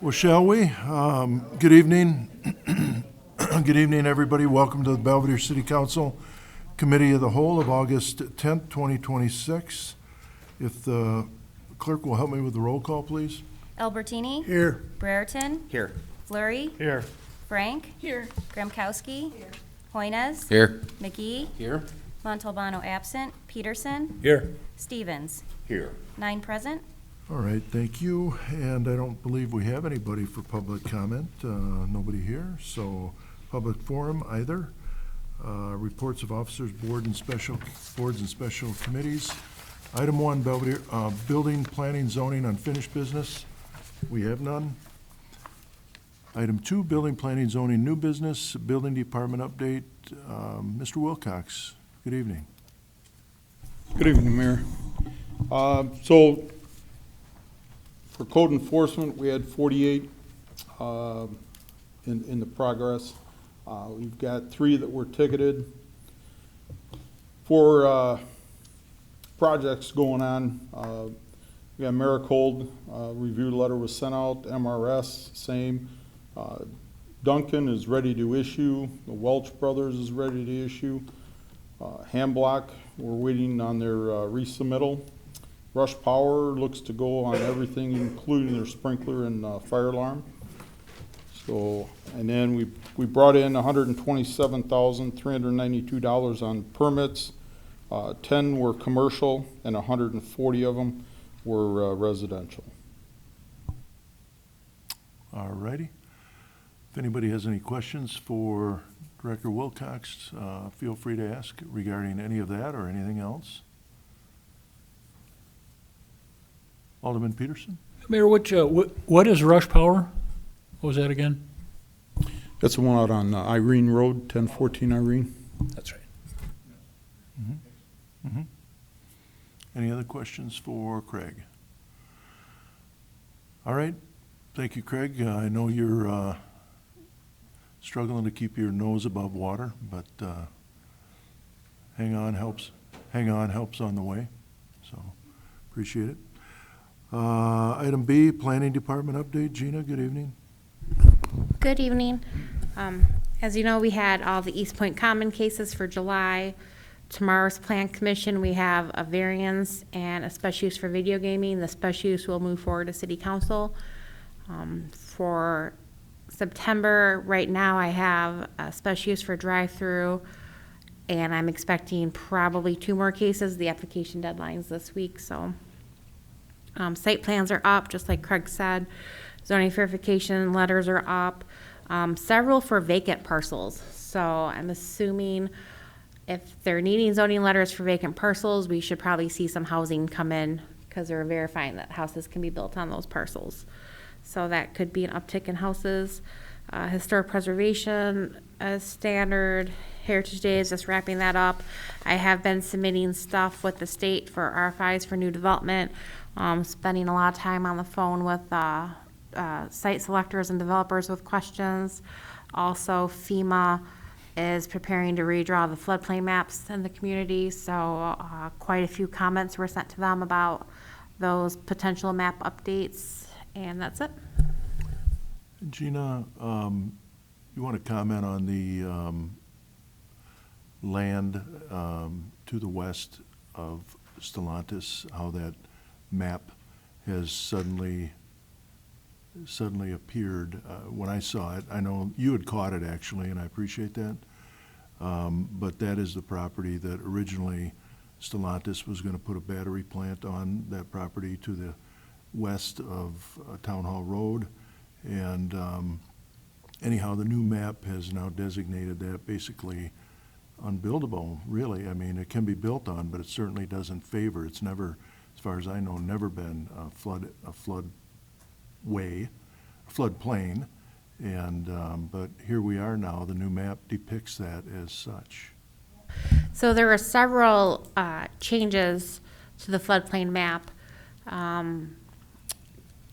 Well, shall we? Good evening. Good evening, everybody. Welcome to the Belvedere City Council Committee of the Whole of August 10th, 2026. If the clerk will help me with the roll call, please. Albertini? Here. Brereton? Here. Fleury? Here. Frank? Here. Gramkowski? Here. Hoynes? Here. McGee? Here. Montalbano absent. Peterson? Here. Stevens? Here. 9 present. All right, thank you. And I don't believe we have anybody for public comment. Nobody here, so public forum either. Reports of officers, boards and special committees. Item 1, Belvedere, building, planning, zoning, unfinished business. We have none. Item 2, building, planning, zoning, new business, building department update. Mr. Wilcox, good evening. Good evening, Mayor. So for code enforcement, we had 48 in the progress. We've got 3 that were ticketed. 4 projects going on. We got Maricold, review letter was sent out, MRS, same. Duncan is ready to issue. The Welch Brothers is ready to issue. Hamblock, we're waiting on their resubmittal. Rush Power looks to go on everything, including their sprinkler and fire alarm. So, and then we brought in $127,392 on permits. 10 were commercial and 140 of them were residential. All righty. If anybody has any questions for Director Wilcox, feel free to ask regarding any of that or anything else. Alderman Peterson? Mayor, what is Rush Power? What was that again? That's the one out on Irene Road, 1014 Irene. That's right. Mm-hmm. Mm-hmm. Any other questions for Craig? All right. Thank you, Craig. I know you're struggling to keep your nose above water, but hang on helps on the way. So appreciate it. Item B, Planning Department update. Gina, good evening. Good evening. As you know, we had all the East Point Common cases for July. Tomorrow's Plan Commission, we have a variance and a special use for video gaming. The special use will move forward to City Council. For September, right now I have a special use for drive-through, and I'm expecting probably 2 more cases. The application deadline's this week, so. Site plans are up, just like Craig said. Zoning verification letters are up. Several for vacant parcels. So I'm assuming if they're needing zoning letters for vacant parcels, we should probably see some housing come in because they're verifying that houses can be built on those parcels. So that could be an uptick in houses. Historic preservation as standard. Heritage Day is just wrapping that up. I have been submitting stuff with the state for RFIs for new development. Spending a lot of time on the phone with site selectors and developers with questions. Also, FEMA is preparing to redraw the floodplain maps in the community, so quite a few comments were sent to them about those potential map updates, and that's it. Gina, you want to comment on the land to the west of Stellantis, how that map has suddenly appeared. When I saw it, I know you had caught it actually, and I appreciate that. But that is the property that originally Stellantis was going to put a battery plant on that property to the west of Town Hall Road. And anyhow, the new map has now designated that basically unbuildable, really. I mean, it can be built on, but it certainly doesn't favor. It's never, as far as I know, never been a floodplain, and but here we are now. The new map depicts that as such. So there were several changes to the floodplain map.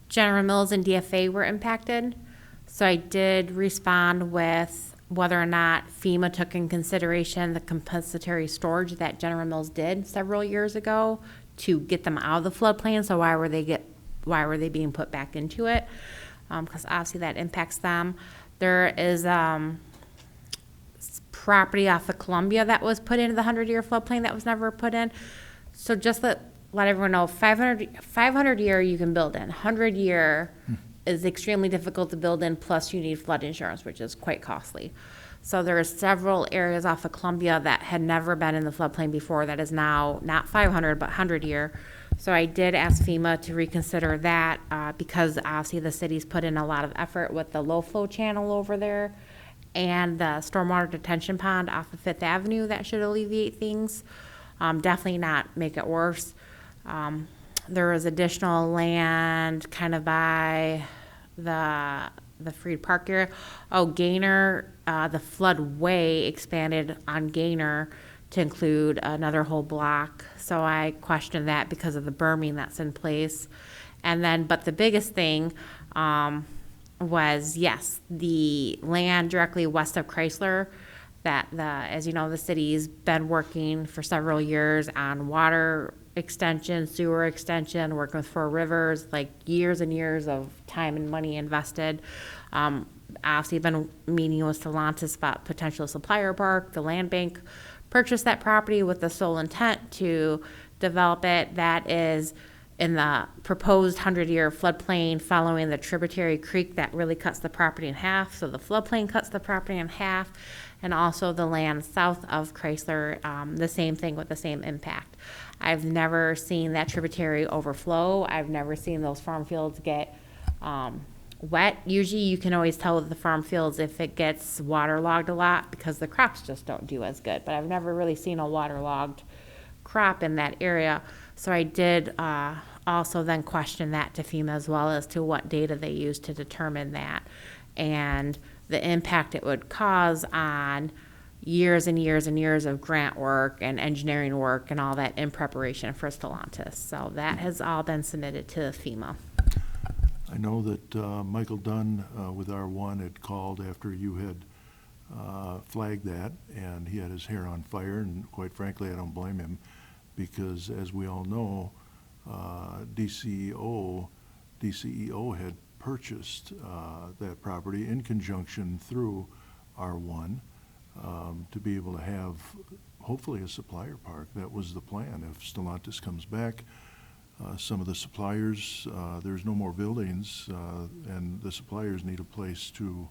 General Mills and DFA were impacted, so I did respond with whether or not FEMA took in consideration the compensatory storage that General Mills did several years ago to get them out of the floodplain. So why were they being put back into it? because obviously that impacts them. There is, property off of Columbia that was put into the 100-year floodplain that was never put in. So just let everyone know, 500 year you can build in. 100-year is extremely difficult to build in, plus you need flood insurance, which is quite costly. So there are several areas off of Columbia that had never been in the floodplain before that is now not 500, but 100-year. So I did ask FEMA to reconsider that because obviously the city's put in a lot of effort with the low flow channel over there and the stormwater detention pond off of Fifth Avenue. That should alleviate things. Definitely not make it worse. There was additional land kind of by the Freed Park area. Oh, Gaynor, the floodway expanded on Gaynor to include another whole block. So I questioned that because of the berming that's in place. And then, but the biggest thing was, yes, the land directly west of Chrysler, that as you know, the city's been working for several years on water extension, sewer extension, working with Four Rivers, like years and years of time and money invested. Obviously been meeting with Stellantis about potential supplier park. The land bank purchased that property with the sole intent to develop it. That is in the proposed 100-year floodplain following the tributary creek that really cuts the property in half. So the floodplain cuts the property in half, and also the land south of Chrysler, the same thing with the same impact. I've never seen that tributary overflow. I've never seen those farm fields get wet. Usually you can always tell with the farm fields if it gets waterlogged a lot because the crops just don't do as good. But I've never really seen a waterlogged crop in that area. So I did also then question that to FEMA as well as to what data they use to determine that and the impact it would cause on years and years and years of grant work and engineering work and all that in preparation for Stellantis. So that has all been submitted to FEMA. I know that Michael Dunn with R1 had called after you had flagged that, and he had his hair on fire, and quite frankly, I don't blame him, because as we all know, DCEO had purchased that property in conjunction through R1 to be able to have hopefully a supplier park. That was the plan. If Stellantis comes back, some of the suppliers, there's no more buildings, and the suppliers need a place to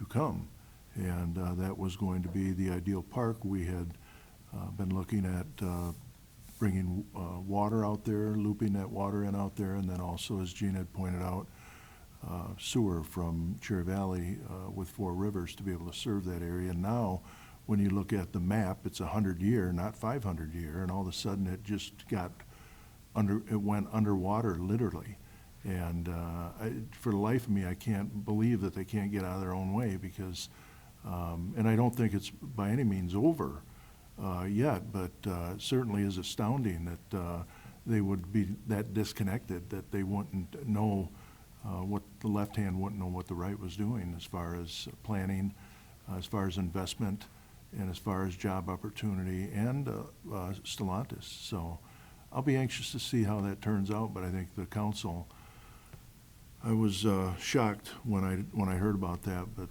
come. And that was going to be the ideal park. We had been looking at bringing water out there, looping that water in out there, and then also, as Gene had pointed out, sewer from Cherry Valley with Four Rivers to be able to serve that area. And now, when you look at the map, it's 100-year, not 500-year, and all of a sudden it just it went underwater, literally. And for the life of me, I can't believe that they can't get out of their own way because, and I don't think it's by any means over yet, but certainly is astounding that they would be that disconnected, that they wouldn't know what the left hand wouldn't know what the right was doing as far as planning, as far as investment, and as far as job opportunity and Stellantis. So I'll be anxious to see how that turns out, but I think the council, I was shocked when I heard about that, but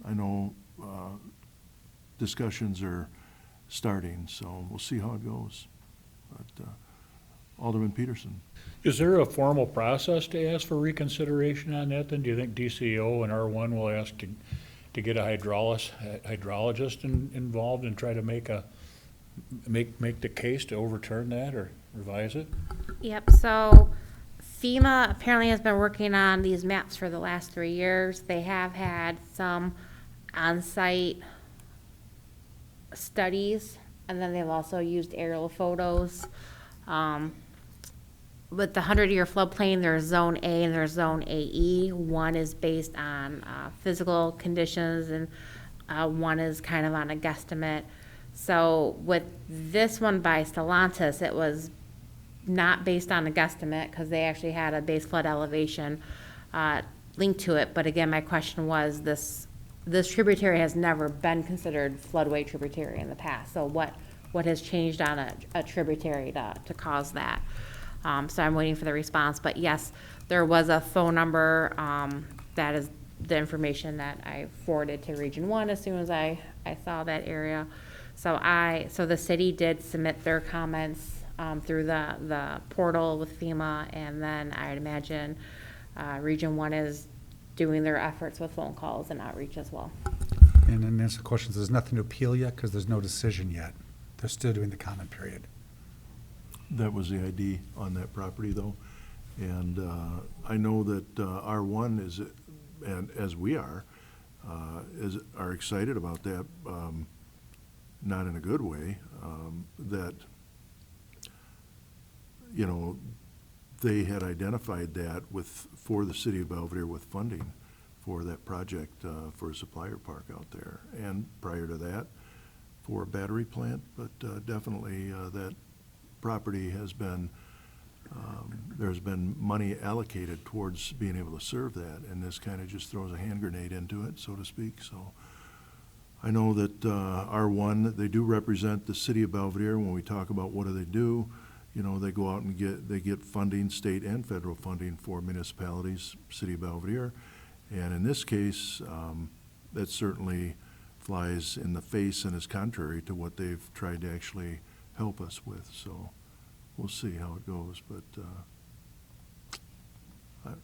I know discussions are starting, so we'll see how it goes. But Alderman Peterson. Is there a formal process to ask for reconsideration on that then? Do you think DCO and R1 will ask to get a hydrologist involved and try to make the case to overturn that or revise it? Yep, so FEMA apparently has been working on these maps for the last 3 years. They have had some on-site studies, and then they've also used aerial photos. With the 100-year floodplain, there's Zone A and there's Zone AE. One is based on physical conditions, and one is kind of on a guesstimate. So with this one by Stellantis, it was not based on a guesstimate because they actually had a base flood elevation linked to it. But again, my question was this tributary has never been considered floodway tributary in the past. So what has changed on a tributary to cause that? So I'm waiting for the response, but yes, there was a phone number, that is the information that I forwarded to Region One as soon as I saw that area. So the city did submit their comments, through the portal with FEMA, and then I'd imagine, Region One is doing their efforts with phone calls and outreach as well. And then answer the question, there's nothing to appeal yet because there's no decision yet. They're still doing the comment period. That was the ID on that property, though. And I know that R1 is, and as we are excited about that, not in a good way, that, you know, they had identified that for the city of Belvedere with funding for that project, for a supplier park out there. And prior to that, for a battery plant, but definitely that property has been, there's been money allocated towards being able to serve that, and this kind of just throws a hand grenade into it, so to speak. So I know that R1, they do represent the city of Belvedere. When we talk about what do, you know, they go out and get funding, state and federal funding for municipalities, city of Belvedere. And in this case, that certainly flies in the face and is contrary to what they've tried to actually help us with. So we'll see how it goes, but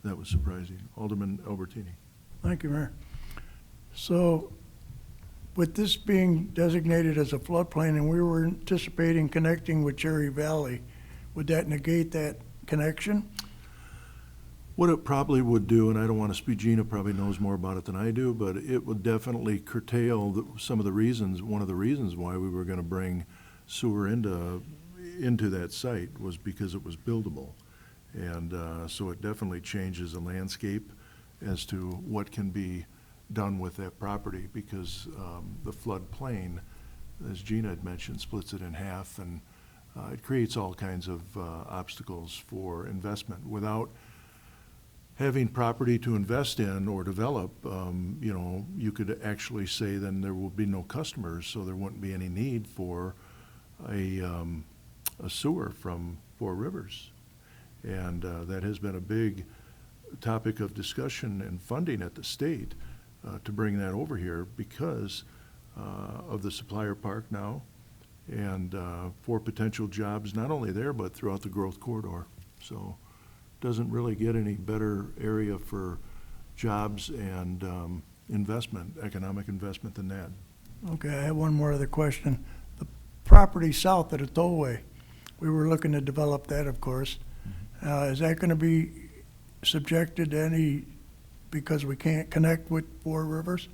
that was surprising. Alderman Albertini. Thank you, Mayor. So with this being designated as a floodplain and we were anticipating connecting with Cherry Valley, would that negate that connection? What it probably would do, and I don't want to speak, Gina probably knows more about it than I do, but it would definitely curtail some of the reasons, one of the reasons why we were going to bring sewer into that site was because it was buildable. And so it definitely changes the landscape as to what can be done with that property, because the floodplain, as Gina had mentioned, splits it in half, and it creates all kinds of obstacles for investment. Without having property to invest in or develop, you know, you could actually say then there will be no customers, so there wouldn't be any need for a sewer from Four Rivers. And that has been a big topic of discussion and funding at the state to bring that over here because of the supplier park now, and for potential jobs, not only there, but throughout the growth corridor. So doesn't really get any better area for jobs and investment, economic investment than that. Okay, I have one more other question. The property south of the tollway, we were looking to develop that, of course. Is that going to be subjected to any, because we can't connect with Four Rivers?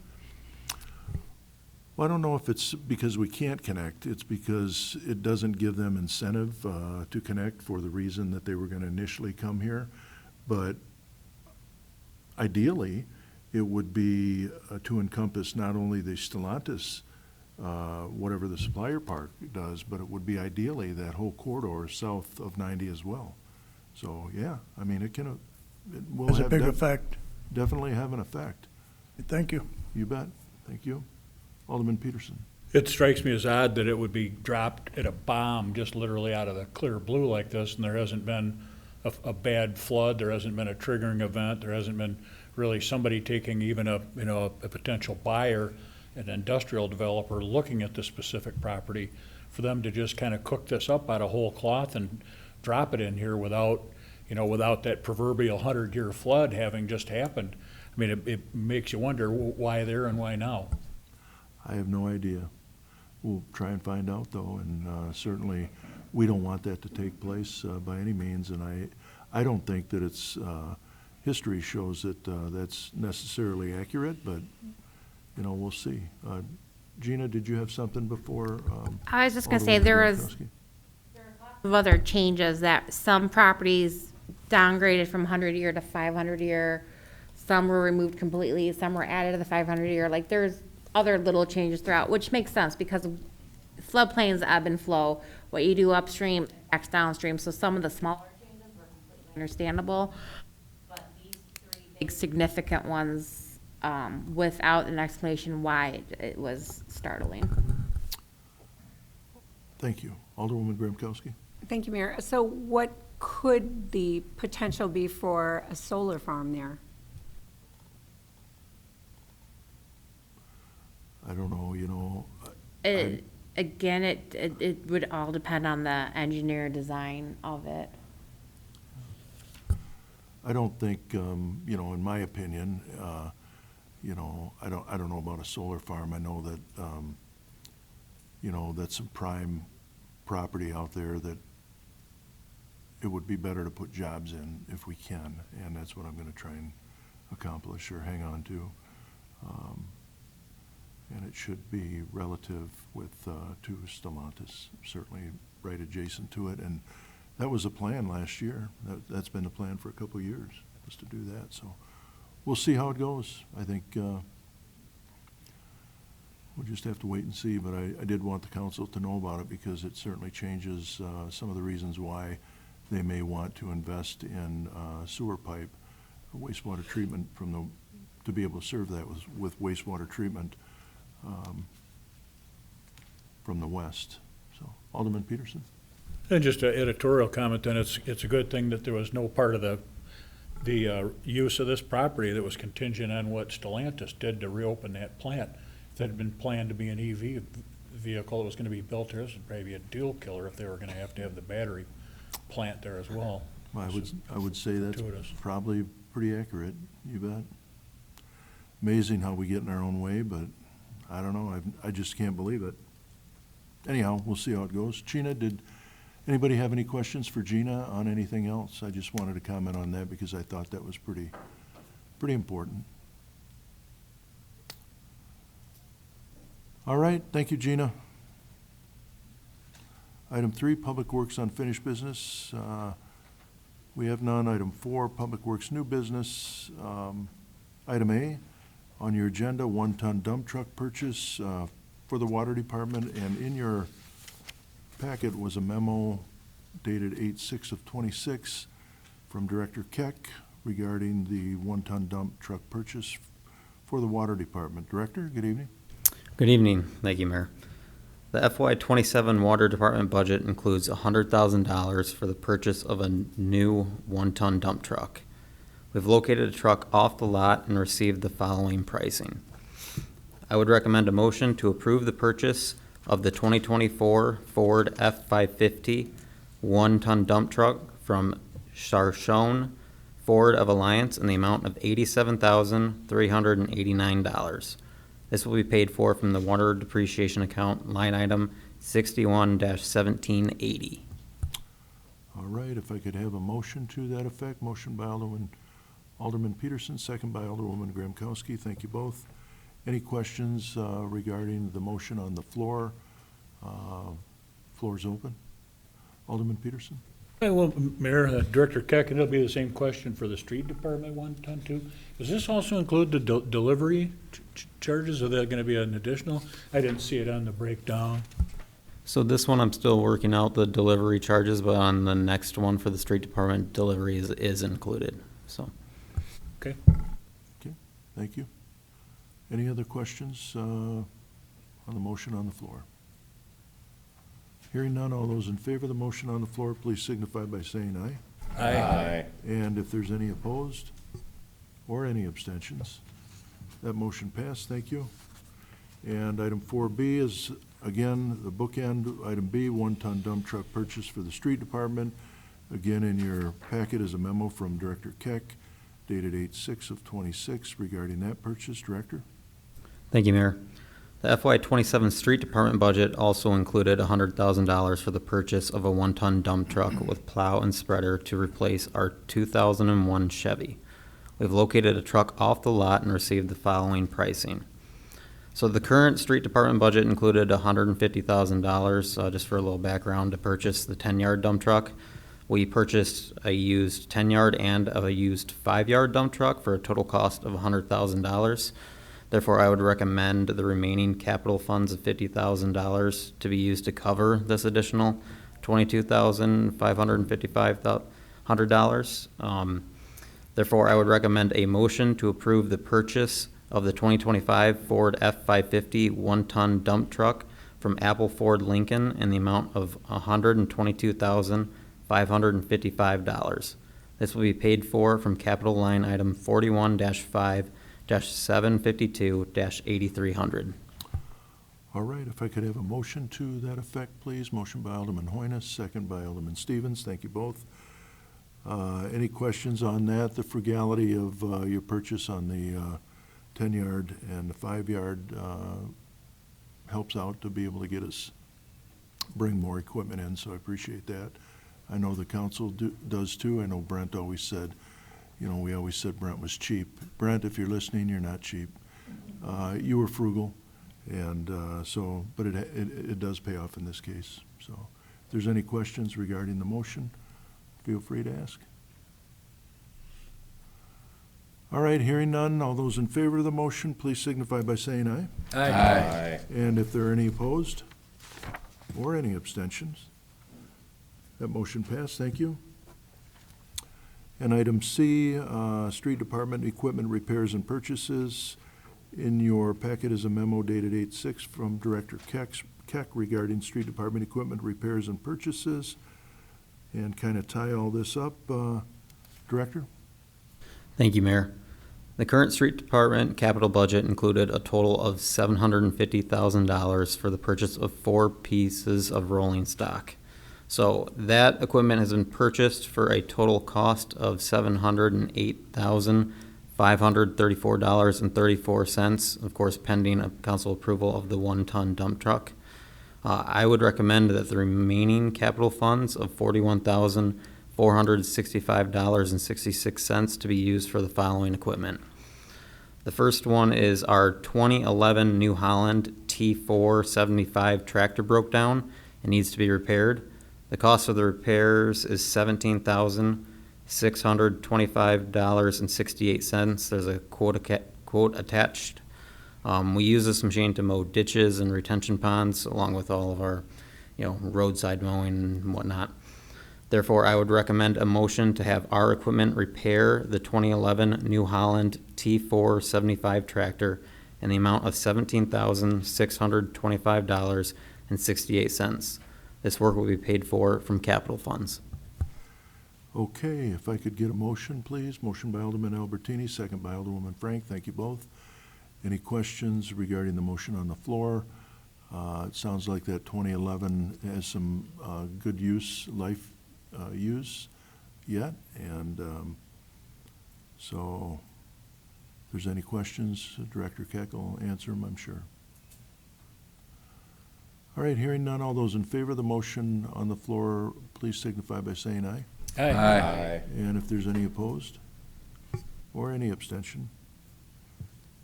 Well, I don't know if it's because we can't connect. It's because it doesn't give them incentive to connect for the reason that they were going to initially come here. But ideally, it would be to encompass not only the Stellantis, whatever the supplier park does, but it would be ideally that whole corridor south of 90 as well. So, yeah, I mean, it will Has a have big effect. definitely have an effect. Thank you. You bet. Thank you. Alderman Peterson. It strikes me as odd that it would be dropped at a bomb just literally out of the clear blue like this, and there hasn't been a bad flood, there hasn't been a triggering event, there hasn't been really somebody taking even a potential buyer, an industrial developer looking at this specific property, for them to just kind of cook this up out of whole cloth and drop it in here without that proverbial 100-year flood having just happened. I mean, it makes you wonder why there and why now. I have no idea. We'll try and find out, though, and certainly we don't want that to take place by any means, and I don't think that it's, history shows that that's necessarily accurate, but, you know, we'll see. Gina, did you have something before? I was just gonna say, there was Gronkowski? of other changes that some properties downgraded from 100-year to 500-year. Some were removed completely, some were added to the 500-year. Like, there's other little changes throughout, which makes sense because floodplains ebb and flow. What you do upstream acts downstream, so some of the smaller changes were completely understandable. But these three big significant ones, without an explanation why, it was startling. Thank you. Alderwoman Gramkowski? Thank you, Mayor. So what could the potential be for a solar farm there? I don't know, you know, Again, it would all depend on the engineer design of it. I don't think, you know, in my opinion, you know, I don't know about a solar farm. I know that, you know, that's some prime property out there that it would be better to put jobs in if we can, and that's what I'm gonna try and accomplish or hang on to. And it should be relative with, to Stellantis, certainly right adjacent to it. And that was a plan last year. That's been the plan for a couple of years, was to do that. So we'll see how it goes. I think we'll just have to wait and see, but I did want the council to know about it because it certainly changes some of the reasons why they may want to invest in sewer pipe, wastewater treatment from the, to be able to serve that with wastewater treatment from the west. So, Alderman Peterson? And just an editorial comment, then, it's a good thing that there was no part of the use of this property that was contingent on what Stellantis did to reopen that plant. If that had been planned to be an EV vehicle that was gonna be built there, this would probably be a deal killer if they were gonna have to have the battery plant there as well. I would say that's Fortuitous. probably pretty accurate, you bet. Amazing how we get in our own way, but I don't know, I just can't believe it. Anyhow, we'll see how it goes. Gina, did anybody have any questions for Gina on anything else? I just wanted to comment on that because I thought that was pretty important. All right, thank you, Gina. Item 3, Public Works unfinished business. We have none. Item 4, Public Works new business. Item A, on your agenda, 1-ton dump truck purchase for the Water Department, and in your packet was a memo dated 8/6/26 from Director Keck regarding the 1-ton dump truck purchase for the Water Department. Director, good evening. Good evening. Thank you, Mayor. The FY '27 Water Department budget includes $100,000 for the purchase of a new 1-ton dump truck. We've located a truck off the lot and received the following pricing. I would recommend a motion to approve the purchase of the 2024 Ford F-550 1-ton dump truck from Charchone Ford of Alliance in the amount of $87,389. This will be paid for from the water depreciation account, line item 61-1780. All right, if I could have a motion to that effect. Motion by Alderman Peterson, second by Alderwoman Gramkowski. Thank you both. Any questions regarding the motion on the floor? Floor is open. Alderman Peterson? Well, Mayor, Director Keck, and it'll be the same question for the street department 1-ton too. Does this also include the delivery charges? Are they gonna be an additional? I didn't see it on the breakdown. So this one, I'm still working out the delivery charges, but on the next one for the street department, delivery is included, so. Okay. Okay, thank you. Any other questions on the motion on the floor? Hearing none, all those in favor of the motion on the floor, please signify by saying aye. Aye. And if there's any opposed or any abstentions, that motion passed. Thank you. And item 4B is, again, the bookend. Item B, 1-ton dump truck purchase for the street department. Again, in your packet is a memo from Director Keck dated 8/6/26 regarding that purchase. Director? Thank you, Mayor. The FY '27 Street Department budget also included $100,000 for the purchase of a 1-ton dump truck with plow and spreader to replace our 2001 Chevy. We've located a truck off the lot and received the following pricing. So the current Street Department budget included $150,000, just for a little background, to purchase the 10-yard dump truck. We purchased a used 10-yard and a used 5-yard dump truck for a total cost of $100,000. Therefore, I would recommend the remaining capital funds of $50,000 to be used to cover this additional $22,555. Therefore, I would recommend a motion to approve the purchase of the 2025 Ford F-550 1-ton dump truck from Apple Ford Lincoln in the amount of $122,555. This will be paid for from capital line item 41-5-752-8300. All right, if I could have a motion to that effect, please. Motion by Alderman Hoynes, second by Alderman Stevens. Thank you both. Any questions on that? The frugality of your purchase on the 10-yard and the 5-yard helps out to be able to get us, bring more equipment in, so I appreciate that. I know the council does too. I know Brent always said, we always said Brent was cheap. Brent, if you're listening, you're not cheap. You were frugal, and but it does pay off in this case. So if there's any questions regarding the motion, feel free to ask. All right, hearing none, all those in favor of the motion, please signify by saying aye. Aye. And if there are any opposed or any abstentions, that motion passed. Thank you. And item C, Street Department Equipment Repairs and Purchases. In your packet is a memo dated 8/6 from Director Keck regarding Street Department Equipment Repairs and Purchases. And kind of tie all this up, Director? Thank you, Mayor. The current street department capital budget included a total of $750,000 for the purchase of 4 pieces of rolling stock. So that equipment has been purchased for a total cost of $708,534.34, of course, pending council approval of the 1-ton dump truck. I would recommend that the remaining capital funds of $41,465.66 to be used for the following equipment. The first one is our 2011 New Holland T475 tractor broke down and needs to be repaired. The cost of the repairs is $17,625.68. There's a quote attached. We use this machine to mow ditches and retention ponds along with all of our, roadside mowing and whatnot. Therefore, I would recommend a motion to have our equipment repair the 2011 New Holland T475 tractor in the amount of $17,625.68. This work will be paid for from capital funds. Okay, if I could get a motion, please. Motion by Alderman Albertini, second by Alderwoman Frank. Thank you both. Any questions regarding the motion on the floor? It sounds like that 2011 has some good use yet, and so if there's any questions, Director Keck will answer them, I'm sure. All right, hearing none, all those in favor of the motion on the floor, please signify by saying aye. Aye. And if there's any opposed or any abstention,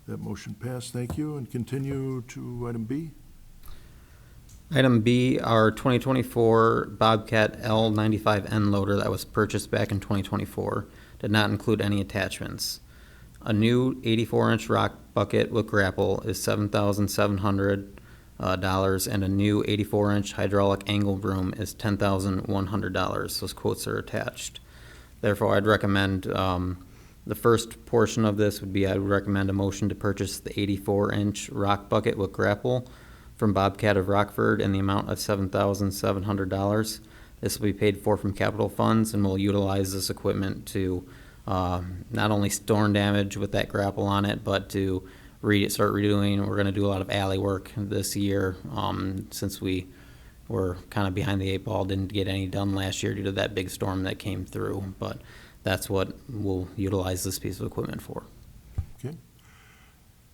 that motion passed. Thank you, and continue to item B. Item B, our 2024 Bobcat L95N loader that was purchased back in 2024 did not include any attachments. A new 84-inch rock bucket with grapple is $7,700, and a new 84-inch hydraulic angle broom is $10,100. Those quotes are attached. Therefore, I'd recommend the first portion of this would be I would recommend a motion to purchase the 84-inch rock bucket with grapple from Bobcat of Rockford in the amount of $7,700. This will be paid for from capital funds, and we'll utilize this equipment to not only storm damage with that grapple on it, but to start redoing. We're going to do a lot of alley work this year since we were kind of behind the 8 ball, didn't get any done last year due to that big storm that came through. But that's what we'll utilize this piece of equipment for. Okay.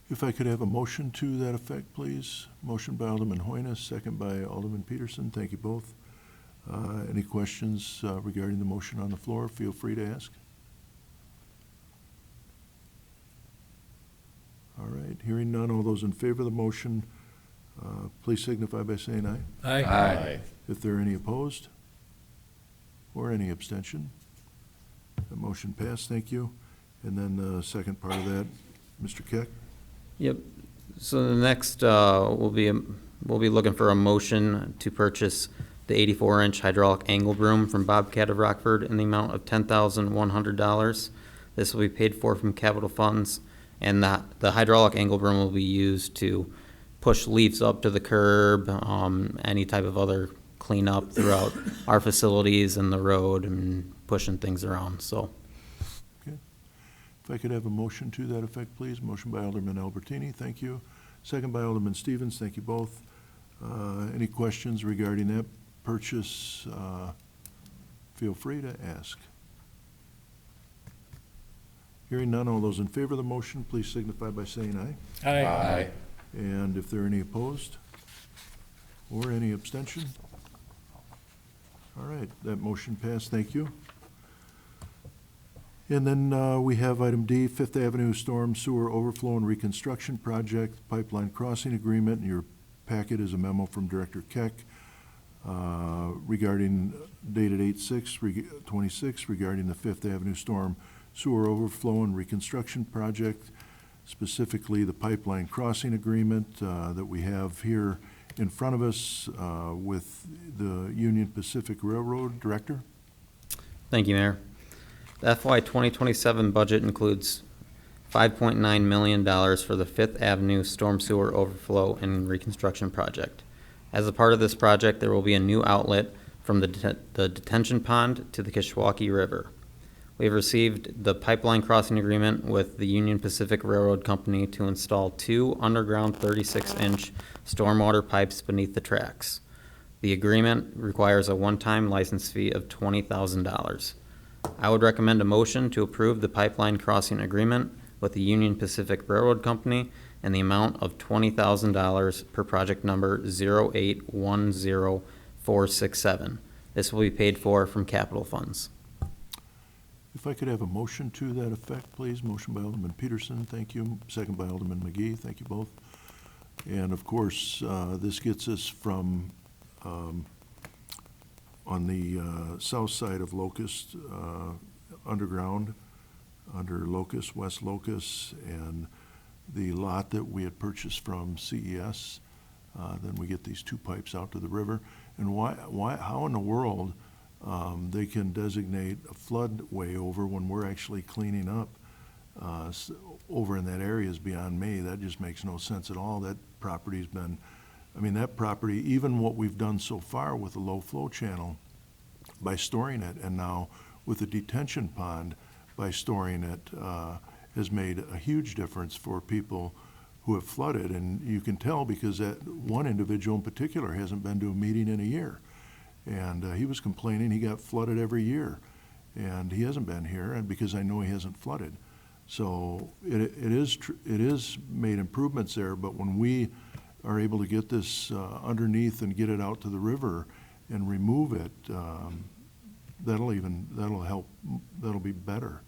If I could have a motion to that effect, please. Motion by Alderman Hoynes, second by Alderman Peterson. Thank you both. Any questions regarding the motion on the floor? Feel free to ask. All right, hearing none, all those in favor of the motion, please signify by saying aye. Aye. If there are any opposed or any abstention, the motion passed. Thank you. And then the second part of that, Mr. Keck. Yep. So the next, we'll be looking for a motion to purchase the 84-inch hydraulic angle broom from Bobcat of Rockford in the amount of $10,100. This will be paid for from capital funds, and the hydraulic angle broom will be used to push leaves up to the curb, any type of other cleanup throughout our facilities and the road and pushing things around, so. If I could have a motion to that effect, please. Motion by Alderman Albertini, thank you. Second by Alderman Stevens, thank you both. Any questions regarding that purchase? Feel free to ask. Hearing none, all those in favor of the motion, please signify by saying aye. Aye. And if there are any opposed or any abstention? All right, that motion passed, thank you. And then we have item D, Fifth Avenue Storm Sewer Overflow and Reconstruction Project Pipeline Crossing Agreement. In your packet is a memo from Director Keck regarding, dated 8/6/26, regarding the Fifth Avenue Storm Sewer Overflow and Reconstruction Project, specifically the Pipeline Crossing Agreement that we have here in front of us with the Union Pacific Railroad. Director? Thank you, Mayor. The FY 2027 budget includes $5.9 million for the Fifth Avenue Storm Sewer Overflow and Reconstruction Project. As a part of this project, there will be a new outlet from the detention pond to the Kishwaukee River. We have received the pipeline crossing agreement with the Union Pacific Railroad Company to install 2 underground 36-inch stormwater pipes beneath the tracks. The agreement requires a one-time license fee of $20,000. I would recommend a motion to approve the pipeline crossing agreement with the Union Pacific Railroad Company in the amount of $20,000 per project number 0810467. This will be paid for from capital funds. If I could have a motion to that effect, please. Motion by Alderman Peterson, thank you. Second by Alderman McGee, thank you both. And of course, this gets us from on the south side of Locust, underground, under Locust, West Locust, and the lot that we had purchased from CES. Then we get these 2 pipes out to the river. And how in the world they can designate a floodway over when we're actually cleaning up over in that area is beyond me. That just makes no sense at all. That property's been, I mean, that property, even what we've done so far with the low flow channel by storing it, and now with the detention pond by storing it, has made a huge difference for people who have flooded. And you can tell because that one individual in particular hasn't been to a meeting in a year. And he was complaining he got flooded every year. And he hasn't been here, and because I know he hasn't flooded. So it is made improvements there, but when we are able to get this underneath and get it out to the river and remove it, that'll help, that'll be better.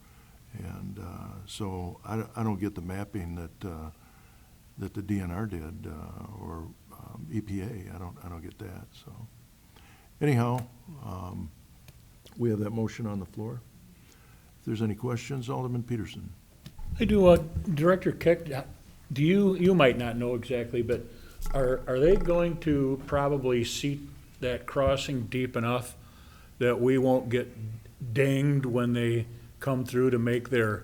And so I don't get the mapping that the DNR did or EPA. I don't get that. So anyhow, we have that motion on the floor. If there's any questions, Alderman Peterson. I do, Director Keck, you might not know exactly, but are they going to probably seat that crossing deep enough that we won't get dinged when they come through to make their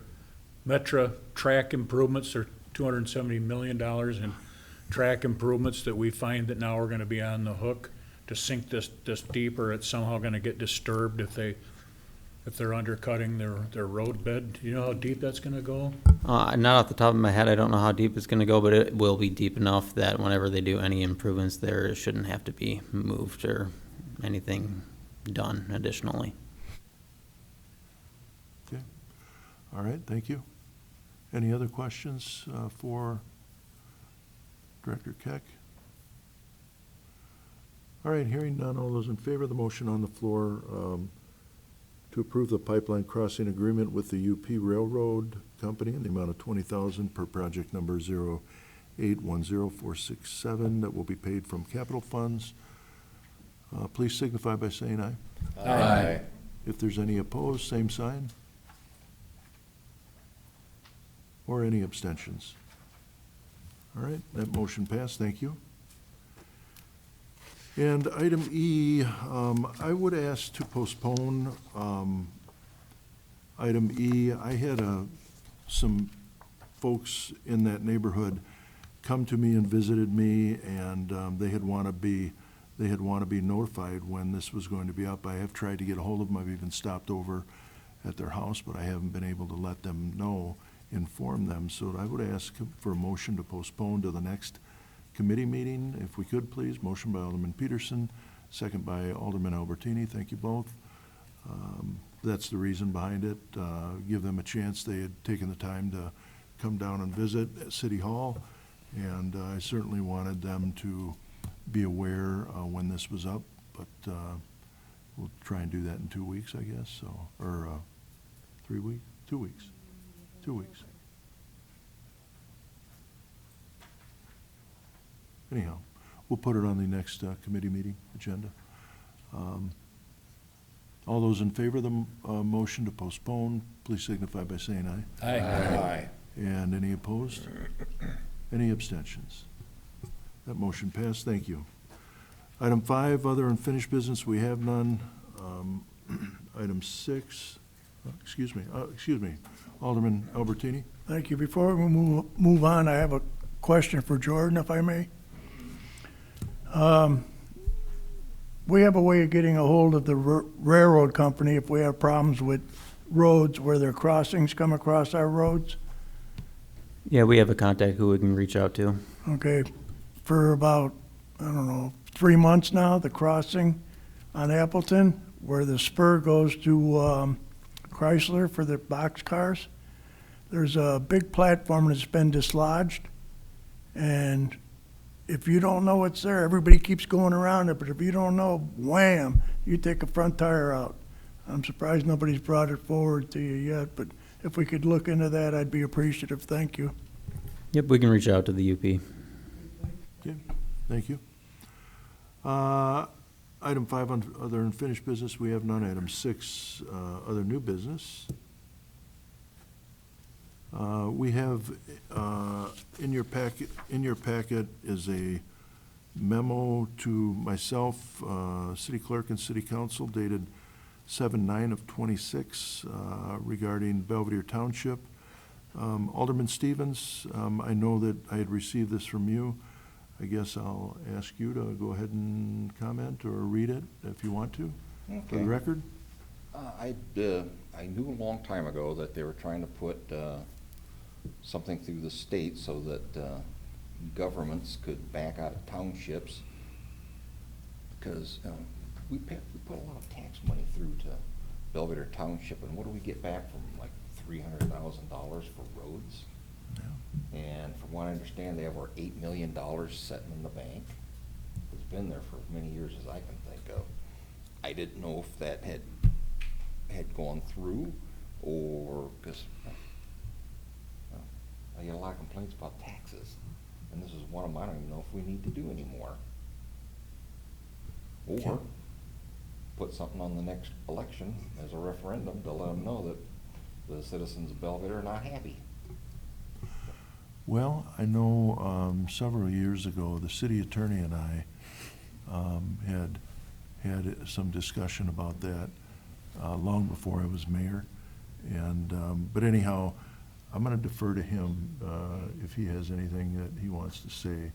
Metra track improvements, or $270 million in track improvements that we find that now we're gonna be on the hook to sink this deeper? It's somehow gonna get disturbed if they're undercutting their road bed. Do you know how deep that's gonna go? Not off the top of my head, I don't know how deep it's gonna go, but it will be deep enough that whenever they do any improvements there, it shouldn't have to be moved or anything done additionally. Okay. All right, thank you. Any other questions for Director Keck? All right, hearing none, all those in favor of the motion on the floor to approve the pipeline crossing agreement with the UP Railroad Company in the amount of $20,000 per project number 0810467 that will be paid from capital funds, please signify by saying aye. Aye. If there's any opposed, same sign. Or any abstentions? All right, that motion passed, thank you. And item E, I would ask to postpone item E. I had some folks in that neighborhood come to me and visited me, and they had want to be notified when this was going to be up. I have tried to get a hold of them. I've even stopped over at their house, but I haven't been able to let them know, inform them. So I would ask for a motion to postpone to the next committee meeting, if we could, please. Motion by Alderman Peterson, second by Alderman Albertini. Thank you both. That's the reason behind it. Give them a chance. They had taken the time to come down and visit at City Hall, and I certainly wanted them to be aware when this was up, but we'll try and do that in 2 weeks, I guess, so, or 3 weeks, 2 weeks, 2 weeks. Anyhow, we'll put it on the next committee meeting agenda. All those in favor of the motion to postpone, please signify by saying aye. Aye. And any opposed? Any abstentions? That motion passed. Thank you. Item 5, other unfinished business, we have none. Item 6, excuse me, Alderman Albertini. Thank you. Before we move on, I have a question for Jordan, if I may. We have a way of getting a hold of the railroad company if we have problems with roads where their crossings come across our roads. Yeah, we have a contact who we can reach out to. Okay, for about, I don't know, 3 months now, the crossing on Appleton, where the spur goes to Chrysler for the box cars, there's a big platform that's been dislodged, and if you don't know it's there, everybody keeps going around it, but if you don't know, wham, you take a front tire out. I'm surprised nobody's brought it forward to you yet, but if we could look into that, I'd be appreciative. Thank you. Yep, we can reach out to the UP. Okay, thank you. Item 5, on other unfinished business, we have none. Item 6, other new business. We have, in your packet is a memo to myself, city clerk and city council dated 7/9/26 regarding Belvedere Township. Alderman Stevens, I know that I had received this from you. I guess I'll ask you to go ahead and comment or read it if you want to, for the Okay. record. I knew a long time ago that they were trying to put something through the state so that governments could back out of townships, because we put a lot of tax money through to Belvedere Township, and what do we get back from, like, $300,000 for roads? Yeah. And from what I understand, they have over $8 million sitting in the bank. It's been there for as many years as I can think of. I didn't know if that had gone through, or, because I get a lot of complaints about taxes, and this is one of them I don't even know if we need to do anymore. Okay. Or put something on the next election as a referendum to let them know that the citizens of Belvedere are not happy. Well, I know several years ago, the city attorney and I had some discussion about that long before I was mayor. And, but anyhow, I'm going to defer to him if he has anything that he wants to say.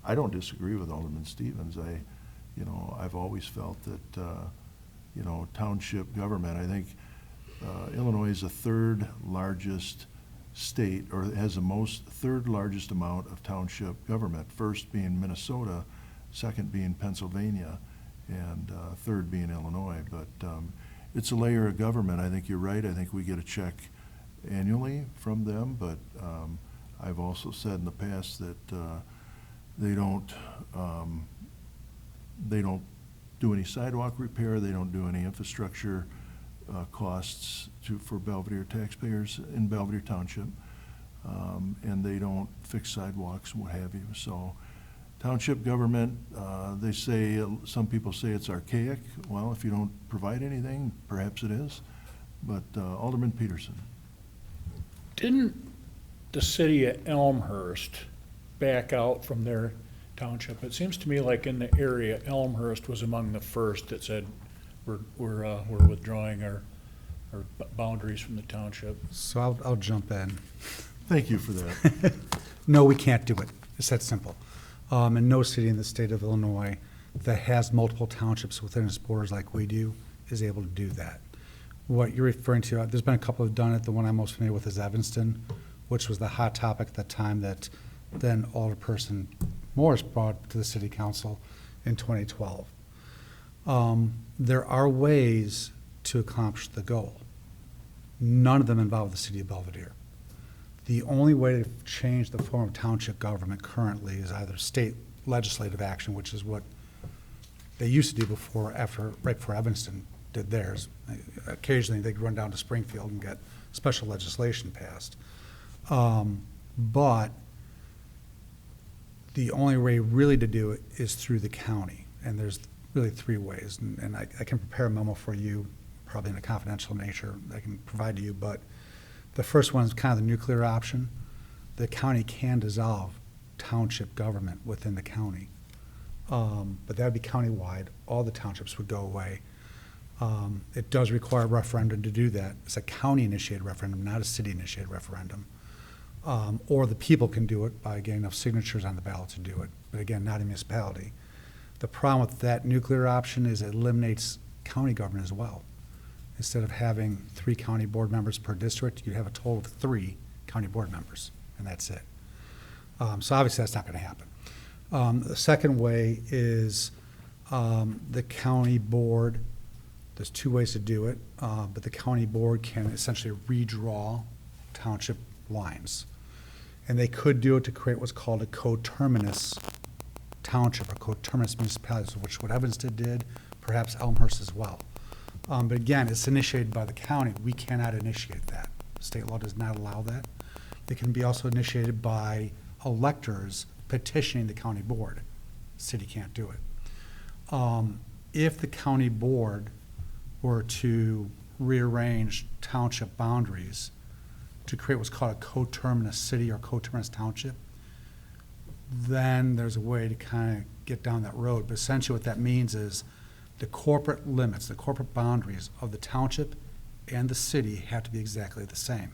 I don't disagree with Alderman Stevens. I've always felt that, township government, I think Illinois is the third largest state, or has the third largest amount of township government, first being Minnesota, second being Pennsylvania, and third being Illinois. But it's a layer of government. I think you're right. I think we get a check annually from them, but I've also said in the past that they don't do any sidewalk repair, they don't do any infrastructure costs for Belvedere taxpayers in Belvedere Township, and they don't fix sidewalks and what have you. So township government, they say, some people say it's archaic. Well, if you don't provide anything, perhaps it is. But Alderman Peterson. Didn't the city of Elmhurst back out from their township? It seems to me like in the area, Elmhurst was among the first that said, we're withdrawing our boundaries from the township. So I'll jump in. Thank you for that. No, we can't do it. It's that simple. And no city in the state of Illinois that has multiple townships within its borders like we do is able to do that. What you're referring to, there's been a couple that have done it. The one I'm most familiar with is Evanston, which was the hot topic at the time that then Alderperson Morris brought to the city council in 2012. There are ways to accomplish the goal. None of them involve the city of Belvedere. The only way to change the form of township government currently is either state legislative action, which is what they used to do before, right before Evanston did theirs. Occasionally, they'd run down to Springfield and get special legislation passed. But the only way really to do it is through the county, and there's really three ways, and I can prepare a memo for you, probably in a confidential nature, I can provide to you, but the first one is kind of the nuclear option. The county can dissolve township government within the county, but that would be countywide. All the townships would go away. It does require a referendum to do that. It's a county-initiated referendum, not a city-initiated referendum. Or the people can do it by getting enough signatures on the ballot to do it, but again, not a municipality. The problem with that nuclear option is it eliminates county government as well. Instead of having 3 county board members per district, you have a total of 3 county board members, and that's it. So obviously, that's not going to happen. The second way is the county board. There's 2 ways to do it, but the county board can essentially redraw township lines. And they could do it to create what's called a coterminous township or coterminous municipalities, which what Evanston did, perhaps Elmhurst as well. But again, it's initiated by the county. We cannot initiate that. State law does not allow that. It can be also initiated by electors petitioning the county board. City can't do it. If the county board were to rearrange township boundaries to create what's called a coterminous city or coterminous township, then there's a way to kind of get down that road. But essentially what that means is the corporate limits, the corporate boundaries of the township and the city have to be exactly the same.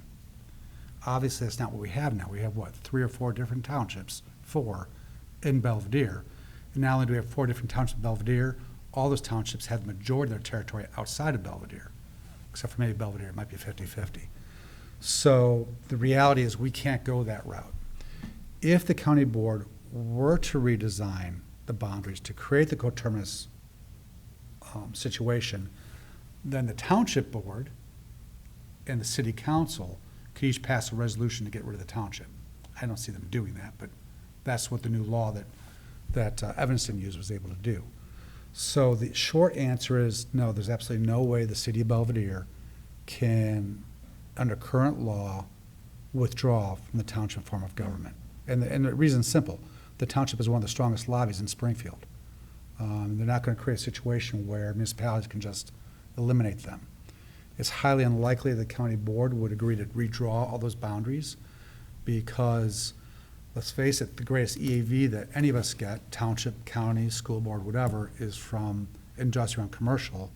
Obviously, that's not what we have now. We have, 3 or 4 different townships, 4 in Belvedere. And not only do we have 4 different townships in Belvedere, all those townships have the majority of their territory outside of Belvedere, except for maybe Belvedere. It might be 50-50. So the reality is we can't go that route. If the county board were to redesign the boundaries to create the coterminous situation, then the township board and the city council could each pass a resolution to get rid of the township. I don't see them doing that, but that's what the new law that Evanston used was able to do. So the short answer is no, there's absolutely no way the city of Belvedere can, under current law, withdraw from the township form of government. And the reason's simple. The township is one of the strongest lobbies in Springfield. They're not going to create a situation where municipalities can just eliminate them. It's highly unlikely the county board would agree to redraw all those boundaries because, let's face it, the greatest EAV that any of us get, township, county, school board, whatever, is from industrial and commercial,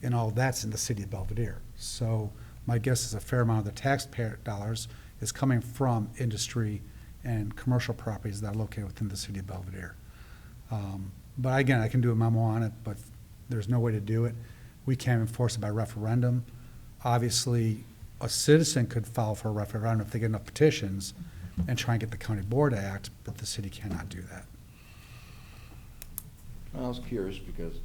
and all that's in the city of Belvedere. So my guess is a fair amount of the taxpayer dollars is coming from industry and commercial properties that are located within the city of Belvedere. But again, I can do a memo on it, but there's no way to do it. We can't enforce it by referendum. Obviously, a citizen could file for a referendum if they get enough petitions and try and get the county board to act, but the city cannot do that. I was curious because,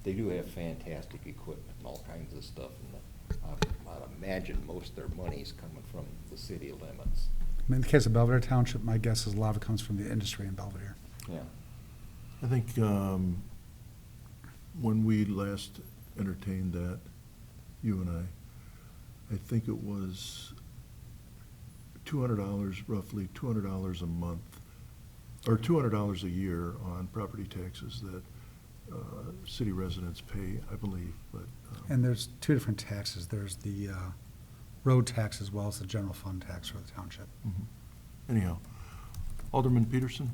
they do have fantastic equipment and all kinds of stuff. And I'd imagine most of their money's coming from the city limits. In the case of Belvedere Township, my guess is a lot of it comes from the industry in Belvedere. Yeah. I think when we last entertained that, you and I think it was $200, roughly $200 a month, or $200 a year on property taxes that city residents pay, I believe. But And there's 2 different taxes. There's the road tax as well as the general fund tax for the township. anyhow, Alderman Peterson?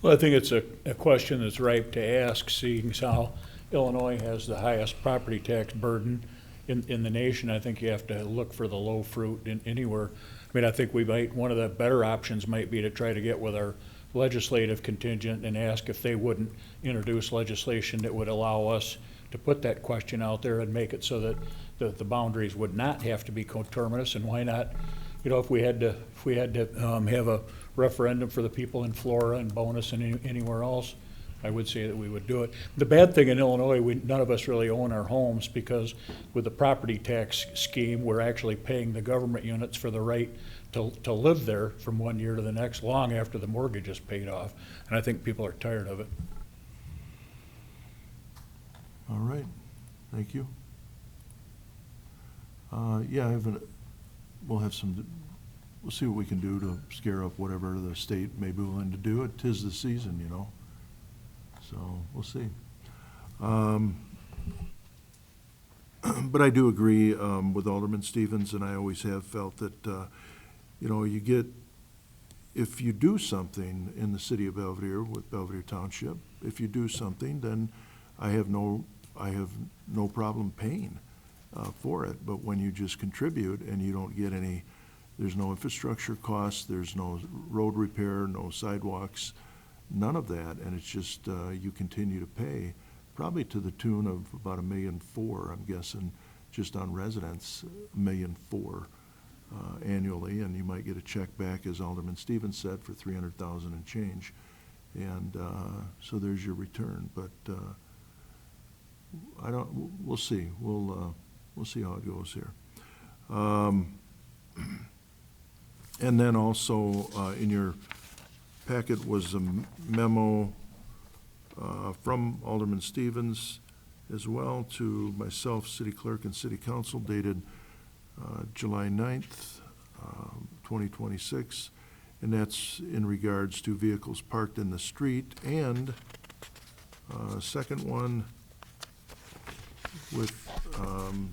Well, I think it's a question that's ripe to ask, seeing as how Illinois has the highest property tax burden in the nation. I think you have to look for the low fruit anywhere. I mean, I think one of the better options might be to try to get with our legislative contingent and ask if they wouldn't introduce legislation that would allow us to put that question out there and make it so that the boundaries would not have to be coterminous, and why not, if we had to have a referendum for the people in Flora and Bonus and anywhere else, I would say that we would do it. The bad thing in Illinois, none of us really own our homes, because with the property tax scheme, we're actually paying the government units for the right to live there from one year to the next, long after the mortgage is paid off. And I think people are tired of it. All right, thank you. Yeah, we'll see what we can do to scare up whatever the state may be willing to do. 'Tis the season, so we'll see. But I do agree with Alderman Stevens, and I always have felt that, if you do something in the city of Belvedere with Belvedere Township, if you do something, then I have no problem paying for it. But when you just contribute and you don't get any, there's no infrastructure costs, there's no road repair, no sidewalks, none of that, and it's just you continue to pay, probably to the tune of about $1.4 million, I'm guessing, just on residents, $1.4 million annually, and you might get a check back, as Alderman Stevens said, for $300,000 and change, and so there's your return. But we'll see. We'll see how it goes here. And then also in your packet was a memo from Alderman Stevens as well to myself, city clerk, and city council, dated July 9th, 2026, and that's in regards to vehicles parked in the street, and second one with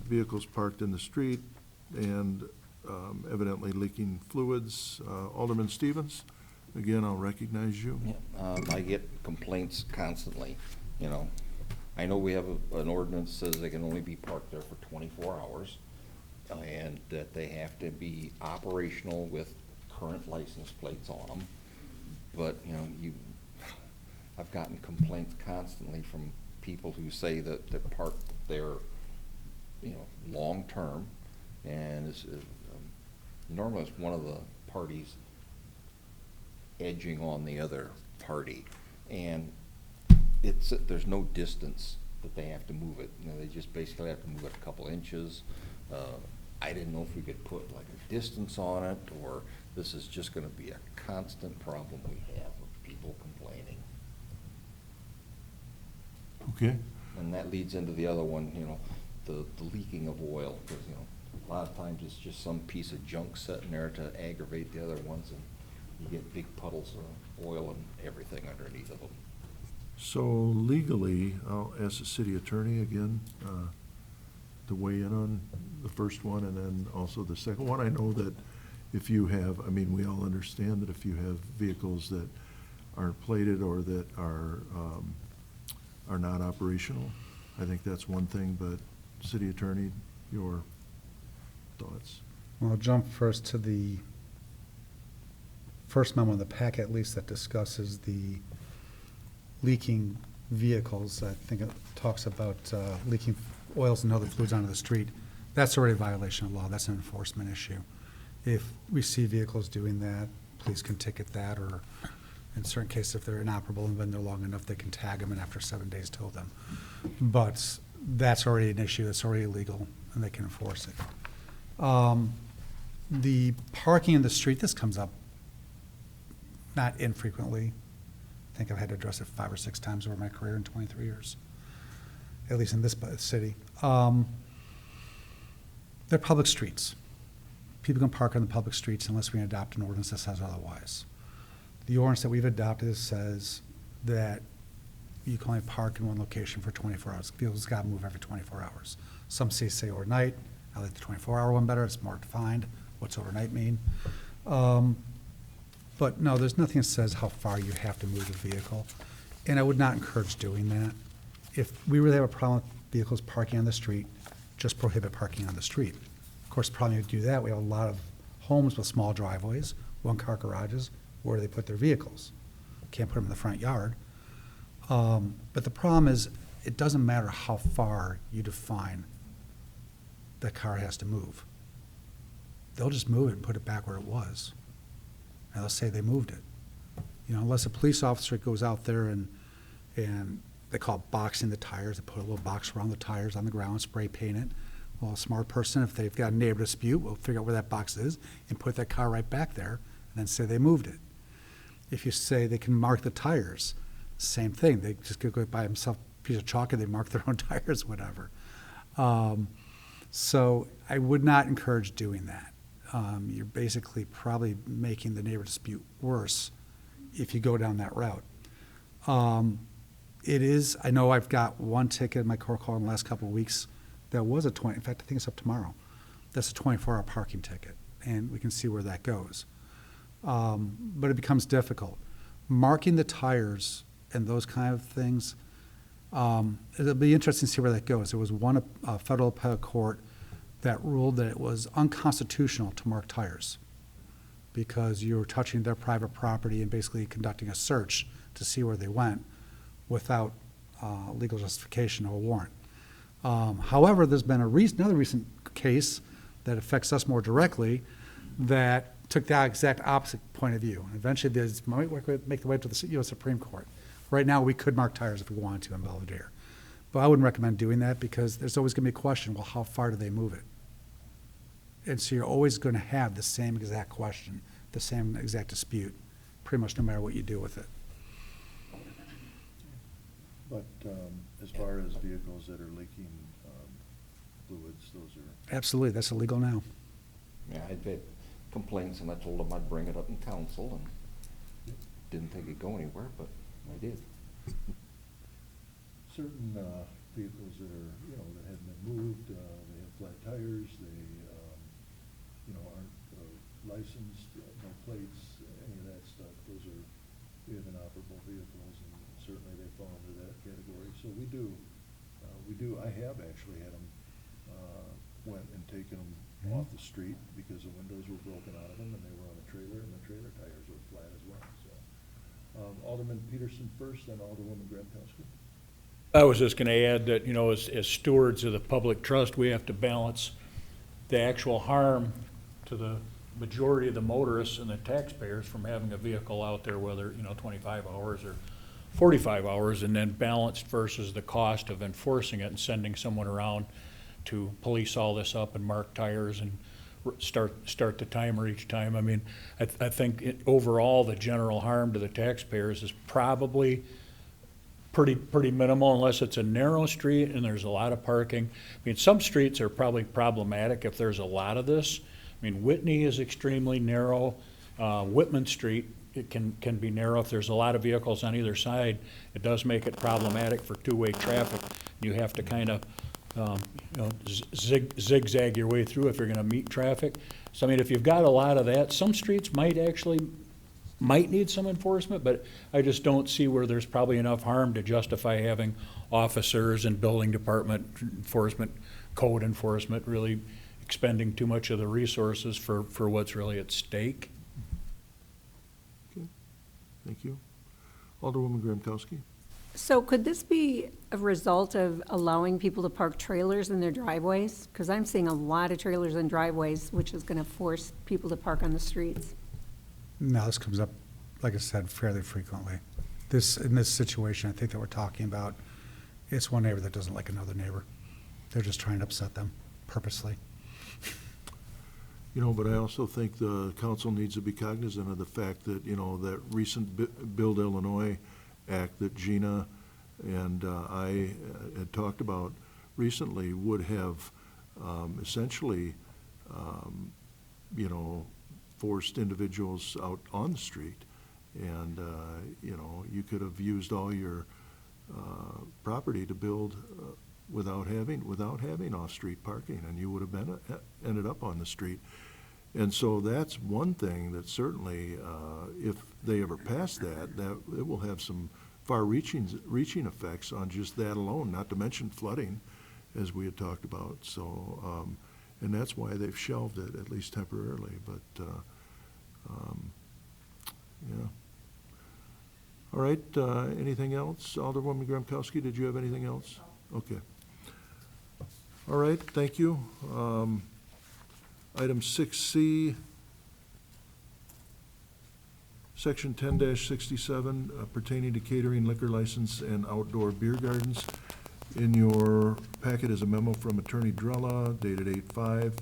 vehicles parked in the street and evidently leaking fluids. Alderman Stevens, again, I'll recognize you. Yeah, I get complaints constantly, I know we have an ordinance that says they can only be parked there for 24 hours, and that they have to be operational with current license plates on them. But, I've gotten complaints constantly from people who say that they're parked there, long-term, and it's, normally it's one of the parties edging on the other party, and there's no distance that they have to move it. They just basically have to move it a couple inches. I didn't know if we could put like a distance on it, or this is just gonna be a constant problem we have of people complaining. Okay. And that leads into the other one, the leaking of oil, because, a lot of times it's just some piece of junk sitting there to aggravate the other ones, and you get big puddles of oil and everything underneath of them. So legally, I'll ask the city attorney again to weigh in on the first one and then also the second one. I know that if you have, we all understand that if you have vehicles that aren't plated or that are not operational, I think that's one thing, but city attorney, your thoughts? Well, I'll jump first to the first memo in the packet, at least, that discusses the leaking vehicles. I think it talks about leaking oils and other fluids onto the street. That's already a violation of law. That's an enforcement issue. If we see vehicles doing that, police can ticket that, or in certain cases, if they're inoperable and been there long enough, they can tag them and after 7 days tow them. But that's already an issue. It's already illegal, and they can enforce it. The parking in the street, this comes up not infrequently. I think I've had to address it 5 or 6 times over my career in 23 years, at least in this city. They're public streets. People can park on the public streets unless we adopt an ordinance that says otherwise. The ordinance that we've adopted says that you can only park in one location for 24 hours. Vehicles got to move every 24 hours. Some cities say overnight. I like the 24-hour one better. It's more defined. What's overnight mean? But no, there's nothing that says how far you have to move the vehicle. And I would not encourage doing that. If we really have a problem with vehicles parking on the street, just prohibit parking on the street. Of course, the problem you do that, we have a lot of homes with small driveways, one-car garages, where do they put their vehicles? Can't put them in the front yard. But the problem is, it doesn't matter how far you define the car has to move. They'll just move it and put it back where it was. And they'll say they moved it. You know, unless a police officer goes out there and they call it boxing the tires, they put a little box around the tires on the ground, spray paint it. Well, a smart person, if they've got a neighbor dispute, will figure out where that box is and put that car right back there and then say they moved it. If you say they can mark the tires, same thing. They just go buy themselves a piece of chalk and they mark their own tires, whatever. So I would not encourage doing that. You're basically probably making the neighbor dispute worse if you go down that route. It is, I know I've got one ticket in my court call in the last couple of weeks that was in fact, I think it's up tomorrow. That's a 24-hour parking ticket, and we can see where that goes. But it becomes difficult. Marking the tires and those kind of things, it'll be interesting to see where that goes. There was one federal appellate court that ruled that it was unconstitutional to mark tires because you were touching their private property and basically conducting a search to see where they went without legal justification or a warrant. However, there's been another recent case that affects us more directly that took that exact opposite point of view. And eventually, this might make the way to the U.S. Supreme Court. Right now, we could mark tires if we wanted to in Belvedere. But I wouldn't recommend doing that because there's always going to be a question, well, how far do they move it? And so you're always going to have the same exact question, the same exact dispute, pretty much no matter what you do with it. But as far as vehicles that are leaking fluids, those are... Absolutely, that's illegal now. Yeah, I'd had complaints, and I told them I'd bring it up in council, and didn't think it'd go anywhere, but I did. Certain vehicles that are, that haven't been moved, they have flat tires, they, aren't licensed, no plates, any of that stuff. We have inoperable vehicles, and certainly they fall into that category. So we do, I have actually had them, went and taken them off the street because the windows were broken out of them and they were on a trailer and the trailer tires were flat as well. So Alderman Peterson first, then Alderwoman Grabkowski. I was just gonna add that, as stewards of the public trust, we have to balance the actual harm to the majority of the motorists and the taxpayers from having a vehicle out there, whether, 25 hours or 45 hours, and then balanced versus the cost of enforcing it and sending someone around to police all this up and mark tires and start the timer each time. I mean, I think overall, the general harm to the taxpayers is probably pretty minimal unless it's a narrow street and there's a lot of parking. I mean, some streets are probably problematic if there's a lot of this. I mean, Whitney is extremely narrow. Whitman Street, it can be narrow. If there's a lot of vehicles on either side, it does make it problematic for two-way traffic. You have to kind of zigzag your way through if you're going to meet traffic. So I mean, if you've got a lot of that, some streets might need some enforcement, but I just don't see where there's probably enough harm to justify having officers and building department enforcement, code enforcement, really expending too much of the resources for what's really at stake. Okay, thank you. Alderwoman Grabkowski. So could this be a result of allowing people to park trailers in their driveways? Because I'm seeing a lot of trailers in driveways, which is going to force people to park on the streets. No, this comes up, like I said, fairly frequently. In this situation, I think that we're talking about, it's one neighbor that doesn't like another neighbor. They're just trying to upset them purposely. But I also think the council needs to be cognizant of the fact that, that recent Build Illinois Act that Gina and I had talked about recently would have essentially, forced individuals out on the street. And, you could have used all your property to build without having off-street parking, and you would have ended up on the street. And so that's one thing that certainly, if they ever pass that it will have some far-reaching effects on just that alone, not to mention flooding, as we had talked about. So, And that's why they've shelved it, at least temporarily, but, yeah. All right, anything else? Alderwoman Grumkowski, did you have anything else? Okay. All right, thank you. Item 6C, Section 10-67 pertaining to catering, liquor license, and outdoor beer gardens. In your packet is a memo from Attorney Drella dated 8/5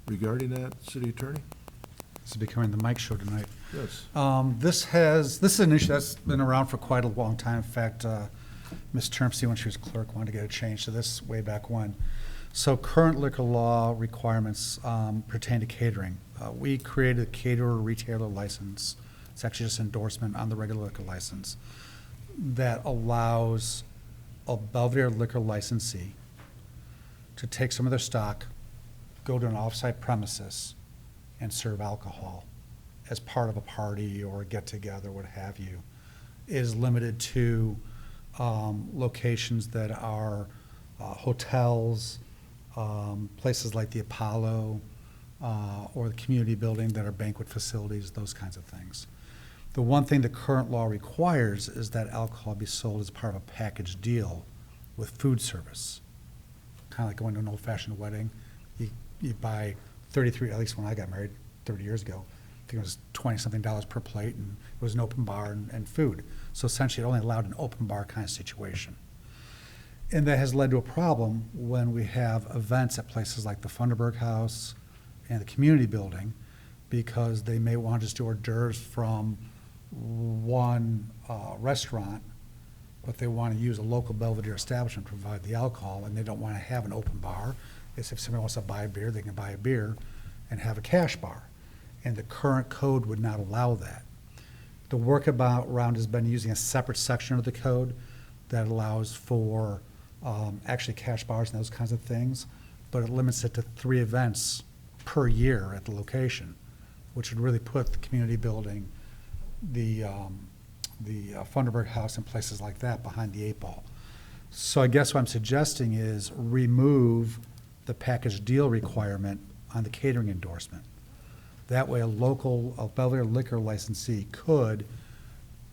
regarding that. City Attorney? This is becoming the Mike show tonight. Yes. This is an issue that's been around for quite a long time. In fact, Ms. Termsey, when she was clerk, wanted to get a change to this way back when. So current liquor law requirements pertain to catering. We created a caterer retailer license. It's actually just endorsement on the regular liquor license that allows a Belvedere liquor licensee to take some of their stock, go to an off-site premises, and serve alcohol as part of a party or a get-together, what have you. It is limited to locations that are hotels, places like the Apollo, or the community building that are banquet facilities, those kinds of things. The one thing the current law requires is that alcohol be sold as part of a package deal with food service. Kind of like going to an old-fashioned wedding. You buy 33, at least when I got married 30 years ago, I think it was $20-something per plate, and it was an open bar and food. So essentially, it only allowed an open bar kind of situation. And that has led to a problem when we have events at places like the Funderburg House and the community building, because they may want to just do hors d'oeuvres from one restaurant, but they want to use a local Belvedere establishment to provide the alcohol, and they don't want to have an open bar. It's if somebody wants to buy a beer, they can buy a beer and have a cash bar. And the current code would not allow that. The workaround has been using a separate section of the code that allows for actually cash bars and those kinds of things, but it limits it to 3 events per year at the location, which would really put the community building, the Funderburg House and places like that behind the 8 ball. So I guess what I'm suggesting is remove the package deal requirement on the catering endorsement. That way a Belvedere liquor licensee could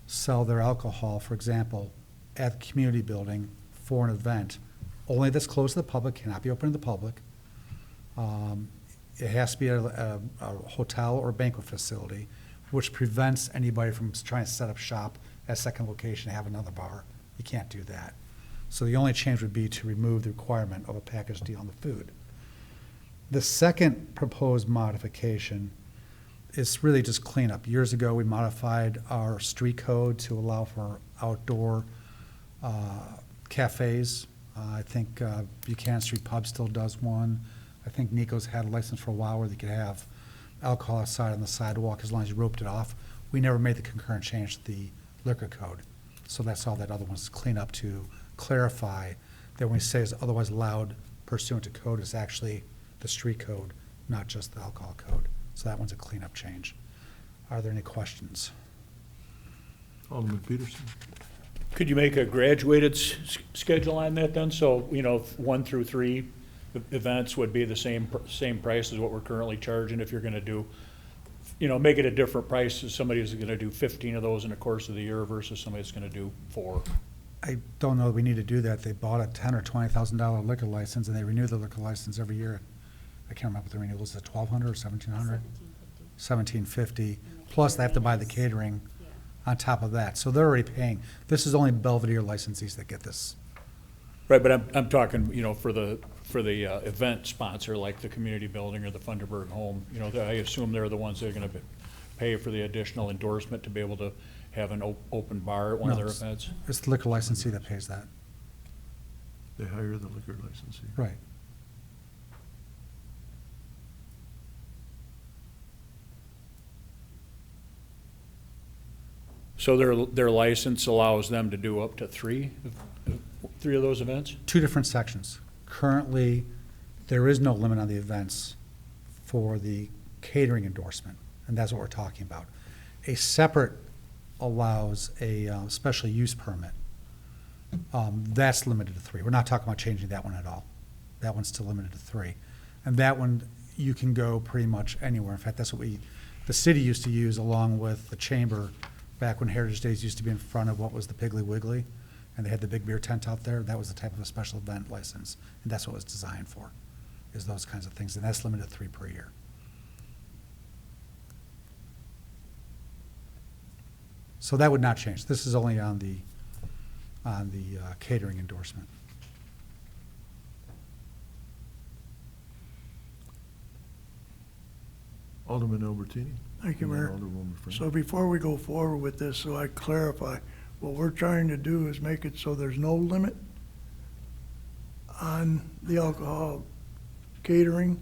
sell their alcohol, for example, at the community building for an event, only that's closed to the public, cannot be open to the public. It has to be at a hotel or banquet facility, which prevents anybody from trying to set up shop at a second location and have another bar. You can't do that. So the only change would be to remove the requirement of a package deal on the food. The second proposed modification is really just cleanup. Years ago, we modified our street code to allow for outdoor cafes. I think Buchanan Street Pub still does one. I think Nico's had a license for a while where they could have alcohol outside on the sidewalk as long as you roped it off. We never made the concurrent change to the liquor code. So that's all that other one's clean up to clarify that when we say is otherwise allowed pursuant to code, is actually the street code, not just the alcohol code. So that one's a cleanup change. Are there any questions? Alderman Peterson? Could you make a graduated schedule on that then? So, 1 through 3 events would be the same price as what we're currently charging if you're gonna do, make it a different price if somebody's gonna do 15 of those in the course of the year versus somebody that's gonna do 4. I don't know that we need to do that. They bought a $10,000 or $20,000 liquor license, and they renew the liquor license every year. I can't remember what the renewal is, $1,200 or $1,700? $1,750, plus they have to buy the catering on top of that. So they're already paying. This is only Belvedere licensees that get this. Right, but I'm talking, for the event sponsor, like the community building or the Funderburg home, I assume they're the ones that are gonna pay for the additional endorsement to be able to have an open bar at one of their events? It's the liquor licensee that pays that. They hire the liquor licensee. Right. So their license allows them to do up to 3 of those events? 2 different sections. Currently, there is no limit on the events for the catering endorsement, and that's what we're talking about. A separate allows a special use permit. That's limited to 3. We're not talking about changing that one at all. That one's still limited to 3. And that one you can go pretty much anywhere. In fact, that's what the city used to use along with the chamber back when Heritage Days used to be in front of what was the Piggly Wiggly, and they had the big beer tent out there. That was the type of a special event license, and that's what it was designed for, is those kinds of things, and that's limited to 3 per year. So that would not change. This is only on the catering endorsement. Alderman Albertini? Thank you, And then Mayor. Alderwoman Frank. So before we go forward with this, so I clarify, what we're trying to do is make it so there's no limit on the alcohol catering,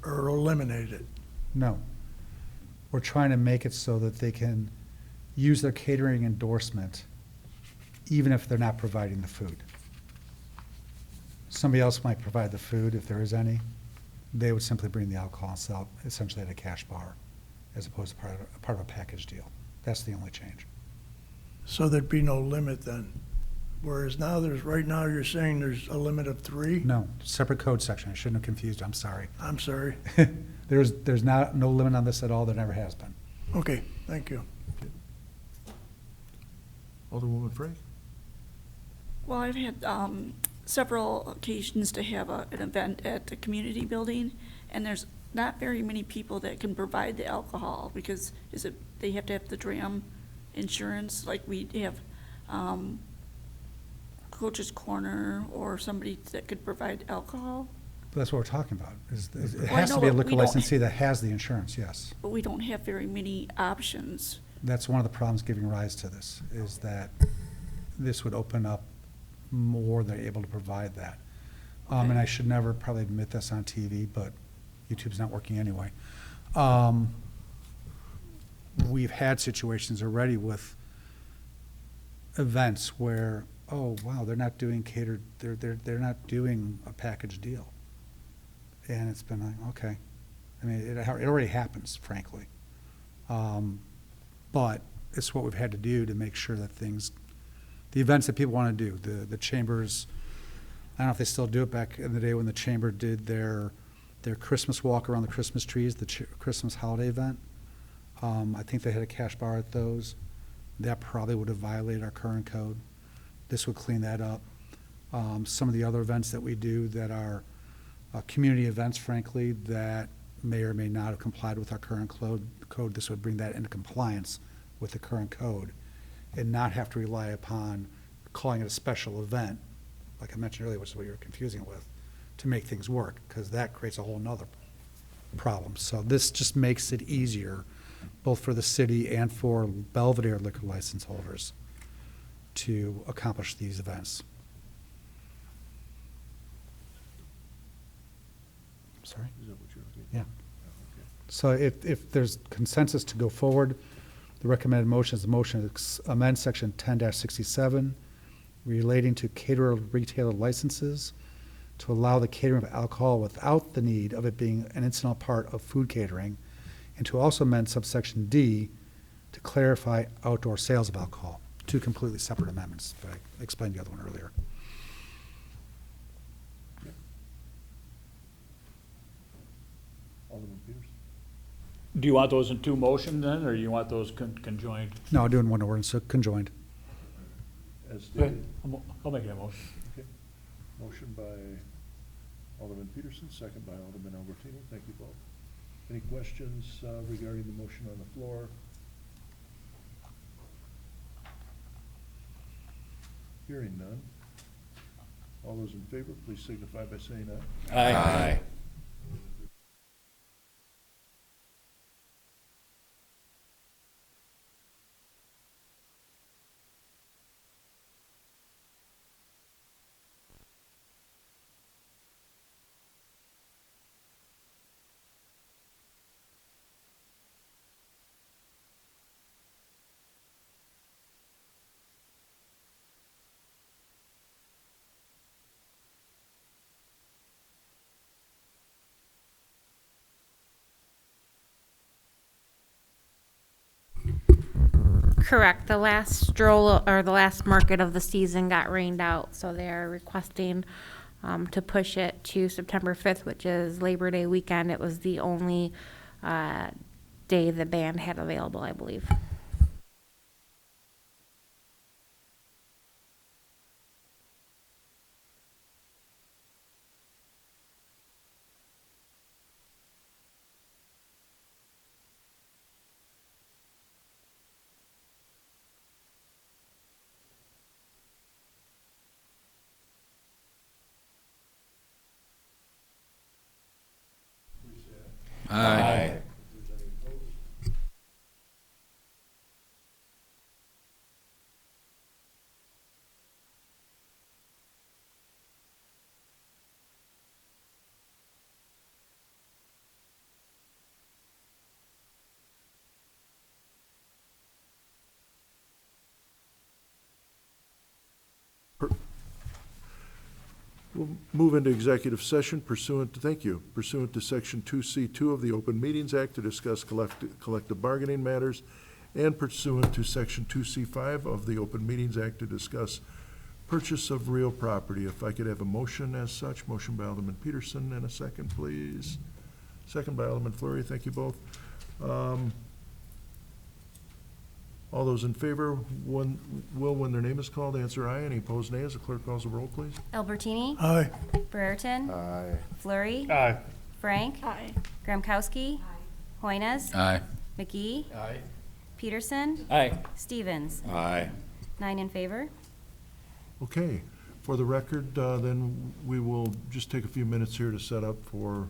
or eliminate it. No. We're trying to make it so that they can use their catering endorsement even if they're not providing the food. Somebody else might provide the food if there is any. They would simply bring the alcohol and sell it essentially at a cash bar as opposed to part of a package deal. That's the only change. So there'd be no limit then. Whereas now right now you're saying there's a limit of 3? No, separate code section. I shouldn't have confused you. I'm sorry. I'm sorry. There's no limit on this at all. There never has been. Okay, thank you. Alderwoman Frank? Well, I've had several occasions to have an event at the community building, and there's not very many people that can provide the alcohol because they have to have the DRAM insurance, like we have Coach's Corner or somebody that could provide alcohol. But that's what we're talking about. It Well, I has know, to be a but liquor we don't- licensee that has the insurance, yes. But we don't have very many options. That's one of the problems giving rise to this, is that this would open up more, they're able to provide that. And I should never probably admit this on TV, but YouTube's not working anyway. We've had situations already with events where, oh, wow, they're not doing catered, they're not doing a package deal. And it's been like, okay. I mean, it already happens, frankly. But it's what we've had to do to make sure that the events that people want to do, the chambers, I don't know if they still do it back in the day when the chamber did their Christmas walk around the Christmas trees, the Christmas holiday event. I think they had a cash bar at those. That probably would have violated our current code. This would clean that up. Some of the other events that we do that are community events, frankly, that may or may not have complied with our current code, this would bring that into compliance with the current code and not have to rely upon calling it a special event, like I mentioned earlier, which is what you're confusing it with, to make things work, because that creates a whole nother problem. So this just makes it easier, both for the city and for Belvedere liquor license holders to accomplish these events. Sorry? Is that what you're looking Yeah. at? Oh, okay. So if there's consensus to go forward, the recommended motion is the motion to amend section 10-67 relating to caterer retailer licenses to allow the catering of alcohol without the need of it being an incidental part of food catering, and to also amend subsection D to clarify outdoor sales of alcohol. 2 completely separate amendments, but I explained the other one earlier. Alderman Peters? Do you want those in 2 motions then, or you want those conjoined? No, doing one ordinance, so conjoined. As Okay, stated. I'll make that motion. Okay. Motion by Alderman Peterson, second by Alderman Albertini. Thank you both. Any questions regarding the motion on the floor? Hearing none. All those in favor, please signify by saying aye. Aye. Correct. The last stroll or the last market of the season got rained out, so they are requesting to push it to September 5th, which is Labor Day weekend. It was the only day the band had available, I believe. Aye. We'll move into executive session pursuant to, thank you, pursuant to Section 2C2 of the Open Meetings Act to discuss collective bargaining matters, and pursuant to Section 2C5 of the Open Meetings Act to discuss purchase of real property. If I could have a motion as such, motion by Alderman Peterson, and a second, please. Second by Alderman Fleury, thank you both. All those in favor, when their name is called, answer aye. Any opposed, nay. As the clerk calls the roll, please. Albertini. Aye. Brereton. Aye. Flurry. Aye. Frank. Aye. Graham-Kowski. Hoynes. Aye. McGee. Aye. Peterson. Aye. Stevens. Aye. 9 in favor. Okay, for the record, then we will just take a few minutes here to set up for